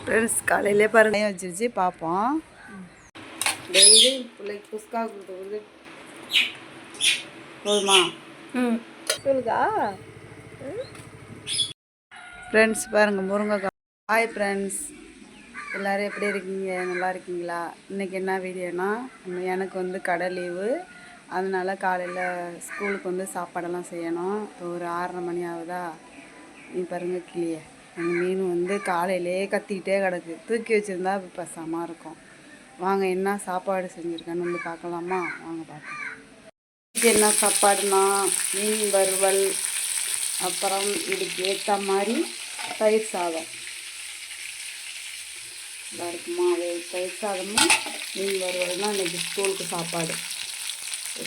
Friends காலையிலே பாருங்க வச்சிருச்சு பார்ப்போம். டெய்லி பிள்ளைக்கு குஸ்கா கொடுத்து போதுமா சொல்லுதா ஃப்ரெண்ட்ஸ் பாருங்கள் முருங்கைக்காய். ஹாய் ஃப்ரெண்ட்ஸ், எல்லோரும் எப்படி இருக்கீங்க? நல்லா இருக்கீங்களா? இன்றைக்கி என்ன வீடியோனா, எனக்கு வந்து கடை லீவு, அதனால் காலையில் ஸ்கூலுக்கு வந்து சாப்பாடெல்லாம் செய்யணும். இப்போ ஒரு 6:30 மணி ஆகுதா. நீ பாருங்கள் கிளியே, எங்கள் மீன் வந்து காலையிலே கத்திக்கிட்டே கிடக்கு. தூக்கி வச்சுருந்தா பசாமல் இருக்கும். வாங்க என்ன சாப்பாடு செஞ்சுருக்கேன்னு வந்து பார்க்கலாமா? வாங்க பார்க்கலாம். என்ன சாப்பாடுனா மீன் வறுவல், அப்புறம் இதுக்கு ஏற்ற மாதிரி தயிர் சாதம். நல்லா இருக்குமா? அது தயிர் சாதமும் மீன் வறுவல் தான் இன்றைக்கி ஸ்கூலுக்கு சாப்பாடு.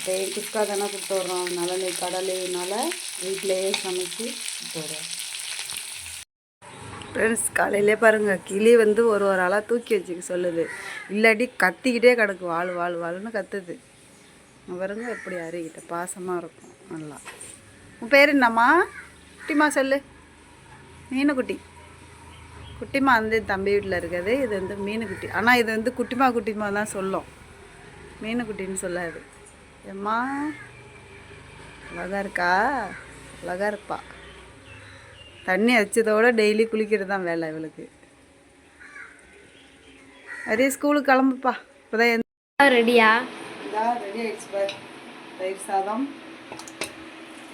தயிர் குஸ்கா தானே கொடுத்து வர்றோம், அதனால் இன்றைக்கி கடலையினால வீட்டிலையே சமைச்சு கொடுத்து வர்றோம். ஃப்ரெண்ட்ஸ் காலையிலே பாருங்கள் கிளி வந்து ஒரு ஆளாக தூக்கி வச்சுக்க சொல்லுது. இல்லாட்டி கத்திக்கிட்டே கிடக்கு, வாழ்னு கத்துது. பாருங்க எப்படி அறிகிட்ட பாசமாக இருக்கும். நல்லா. உன் பேர் என்னம்மா? குட்டிமா சொல்லு. மீனுக்குட்டி. குட்டிமா வந்து தம்பி வீட்டில் இருக்குது. இது வந்து மீனுக்குட்டி. ஆனால் இது வந்து குட்டிமா தான் சொல்லும், மீனுக்குட்டின்னு சொல்லாது. ஏம்மா அழகா இருக்கா? அழகா இருப்பா. தண்ணி வச்சதோட டெய்லி குளிக்கிறது தான் வேலை இவளுக்கு. அதே ஸ்கூலுக்கு கிளம்புப்பா. இப்போதான் ரெடியா? இதான் ரெடி ஆகிடுச்சு பாரு. தயிர் சாதம்,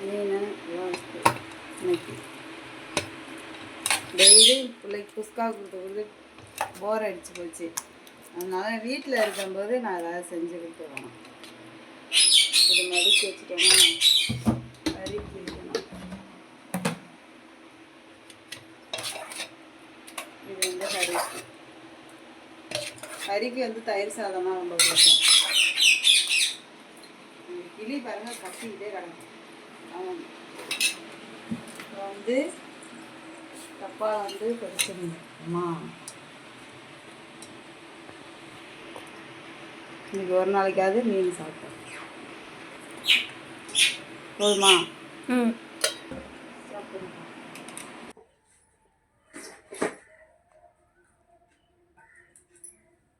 மீன் எல்லாம் இருக்குது இன்னைக்கு. டெய்லி பிள்ளைக்கு குஸ்கா கொடுத்து போர் அடிச்சு போச்சு. அதனால் வீட்டில் இருக்கும்போது நான் ஏதாவது செஞ்சு கொடுத்துருவேன். இது மடிச்சு வச்சுட்டோன்னா அரிக்கி வைக்கணும். இது வந்து கறிக்கு வந்து தயிர் சாதமாக ரொம்ப பிடிக்கும். கிளி பாருங்க கத்திக்கிட்டே கிடக்கும். இப்போ வந்து தப்பா வந்து படிச்சிருந்தோம்மா. இன்னைக்கு ஒரு நாளைக்காவது மீன் சாப்பிட்டோம். போதுமா?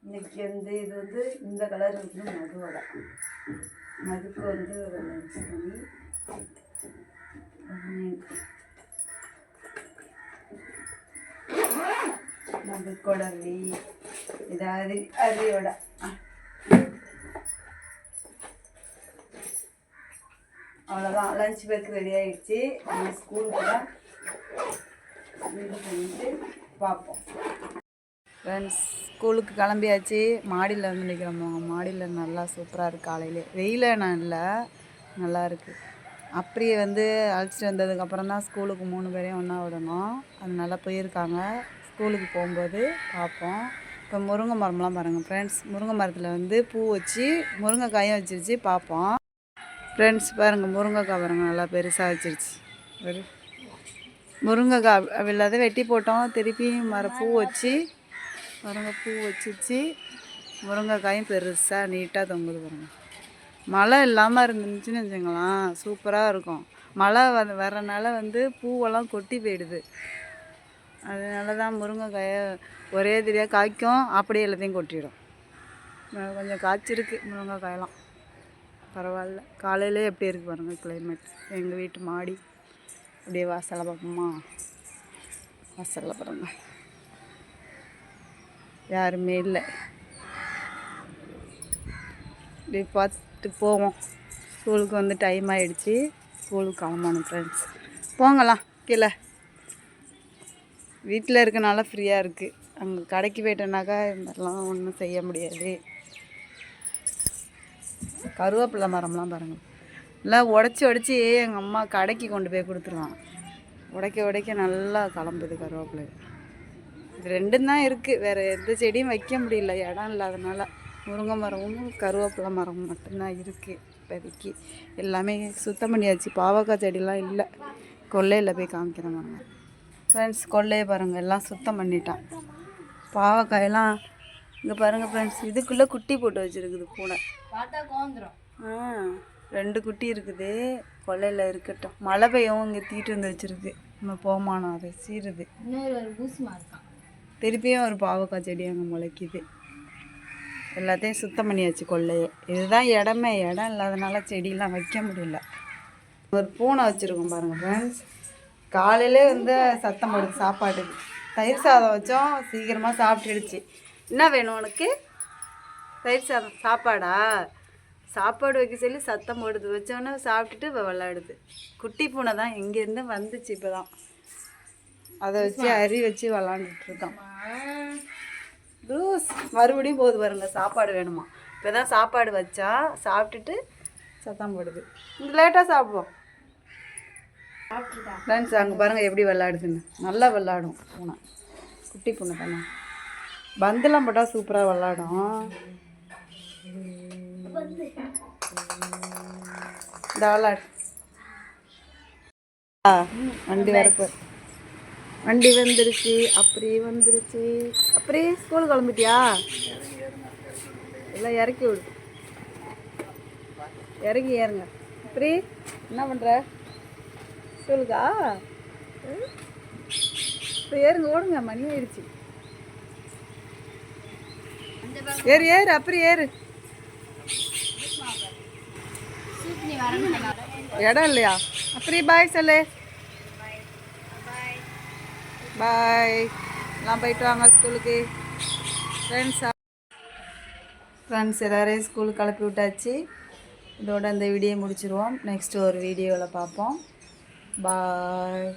இன்னைக்கு வந்து இது வந்து இந்த கலர் வந்து மதுவடை. மதுக்கு வந்து ஒரு மிக்ஸ் பண்ணி மது கொடலி இதாவது அரியோட. அவ்வளோதான். லஞ்ச் பேக் ரெடி ஆகிடுச்சு. நம்ம ஸ்கூலுக்கு இது பண்ணிட்டு பார்ப்போம். ஃப்ரெண்ட்ஸ் ஸ்கூலுக்கு கிளம்பியாச்சு. மாடியில் வந்து நிற்கிறோம். மாடியில் நல்லா சூப்பராக இருக்குது. காலையிலே வெயில நான் இல்லை, நல்லா இருக்குது. அப்படியே வந்து அழைச்சிட்டு வந்ததுக்கப்புறம் தான் ஸ்கூலுக்கு 3 பேரையும் ஒன்றா விடணும். அதனால போயிருக்காங்க. ஸ்கூலுக்கு போகும்போது பார்ப்போம். இப்போ முருங்கை மரம்லாம் பாருங்கள் ஃப்ரெண்ட்ஸ். முருங்கை மரத்தில் வந்து பூ வச்சு முருங்கைக்காயும் வச்சிருச்சு. பார்ப்போம் ஃப்ரெண்ட்ஸ். பாருங்கள் முருங்கைக்காய் பாருங்கள், நல்லா பெருசாக வச்சிருச்சு. ஒரு முருங்கைக்காய் இல்லாத வெட்டி போட்டோம். திருப்பி பூ வச்சு பாருங்க, பூ வச்சிருச்சு. முருங்கைக்காயும் பெருசாக நீட்டாக தொங்குது பாருங்கள். மழை இல்லாமல் இருந்துச்சுன்னு வச்சுங்களேன், சூப்பராக இருக்கும். மழை வரனால வந்து பூவெல்லாம் கொட்டி போயிடுது. அதனால தான் முருங்கைக்காயை ஒரே தெரியாக காய்க்கும், அப்படியே எல்லாத்தையும் கொட்டிடும். கொஞ்சம் காய்ச்சிருக்கு முருங்கைக்காயெல்லாம், பரவாயில்ல. காலையிலே எப்படி இருக்குது பாருங்கள் கிளைமேட். எங்கள் வீட்டு மாடி அப்படியே வாசலை பார்ப்போமா? வாசலில் பாருங்கள் யாருமே இல்லை. இப்படி பார்த்துட்டு போவோம். ஸ்கூலுக்கு வந்து டைம் ஆகிடுச்சு. ஸ்கூலுக்கு கிளம்பணும் ஃப்ரெண்ட்ஸ். போங்கலாம் கீழே. வீட்டில் இருக்கனால ஃப்ரீயாக இருக்குது. அங்கே கடைக்கு போயிட்டோன்னாக்கா இது மாதிரிலாம் ஒன்றும் செய்ய முடியாது. கருவேப்பிலை மரம்லாம் பாருங்கள், எல்லாம் உடச்சி எங்கள் அம்மா கடைக்கு கொண்டு போய் கொடுத்துருவான். உடைக்க நல்லா கிளம்புது கருவேப்பிலை. இது 2 தான் இருக்குது, வேறு எந்த செடியும் வைக்க முடியல, இடம் இல்லாதனால. முருங்கை மரமும் கருவேப்பிலை மரமும் மட்டும்தான் இருக்குது இப்போதைக்கு. எல்லாமே சுத்தம் பண்ணியாச்சு. பாவக்காய் செடிலாம் இல்லை. கொல்லையில் போய் காமிக்கிறேன் பாருங்க ஃப்ரெண்ட்ஸ். கொல்லையை பாருங்கள், எல்லாம் சுத்தம் பண்ணிட்டான். பாவக்காயெல்லாம் இங்கே பாருங்கள் ஃப்ரெண்ட்ஸ். இதுக்குள்ளே குட்டி போட்டு வச்சுருக்குது பூனை. 2 குட்டி இருக்குது. கொல்லையில் இருக்கட்டும். மழை பெய்யவும் இங்கே தீட்டு வந்து வச்சுருக்கு. நம்ம போமானோம், அதை சீருது. இன்னொரு பூசுமா இருக்கான். திருப்பியும் ஒரு பாவக்காய் செடி அங்கே முளைக்குது. எல்லாத்தையும் சுத்தம் பண்ணியாச்சு கொள்ளையே. இதுதான் இடமே, இடம் இல்லாதனால செடியெலாம் வைக்க முடியல. ஒரு பூனை வச்சுருக்கோம் பாருங்கள் ஃப்ரெண்ட்ஸ். காலையிலே சத்தம் போடுது சாப்பாடு. தயிர் சாதம் வச்சோம், சீக்கிரமாக சாப்பிட்டுடுச்சு. என்ன வேணும் உனக்கு? தயிர் சாதம் சாப்பாடா? சாப்பாடு வைக்க சொல்லி சத்தம் போடுது. வச்சோன்னே சாப்பிட்டுட்டு இப்போ விளாடுது. குட்டி பூனை தான் எங்கேருந்து வந்துச்சு இப்போ தான். அதை வச்சு அரி வச்சு விளாண்டுட்ருக்கான். ப்ரூஸ் மறுபடியும் போது பாருங்க, சாப்பாடு வேணுமா. இப்போ தான் சாப்பாடு வச்சா சாப்பிட்டுட்டு சத்தம் போடுது. இந்த லேட்டாக சாப்பிடுவோம் ஃப்ரெண்ட்ஸ். அங்கே பாருங்கள் எப்படி விளாடுதுன்னு. நல்லா விளாடும் பூனை. குட்டி பூனை தானே. பந்தெல்லாம் போட்டால் சூப்பராக விளாடும். இந்த விளாடு. வண்டி வரப்பு. வண்டி வந்துருச்சு. அப்படியே வந்துருச்சு. அப்படியே ஸ்கூல் கிளம்பிட்டியா? எல்லாம் இறக்கி விடு. இறங்கி ஏறுங்க. அப்படி என்ன பண்ணுற? ஸ்கூலுக்கா? இப்போ ஏறுங்க, ஓடுங்க, மணி ஆயிடுச்சு. ஏறு ஏறு, அப்படி ஏறு. இடம் இல்லையா? அப்படி பாய் சொல்லு. பாய். எல்லாம் போயிட்டு வாங்க ஸ்கூலுக்கு. ஃப்ரெண்ட்ஸ் எல்லோரையும் ஸ்கூலுக்கு கிளப்பி விட்டாச்சு. இதோட இந்த வீடியோ முடிச்சிடுவோம். நெக்ஸ்ட்டு ஒரு வீடியோவில் பார்ப்போம். பாய்.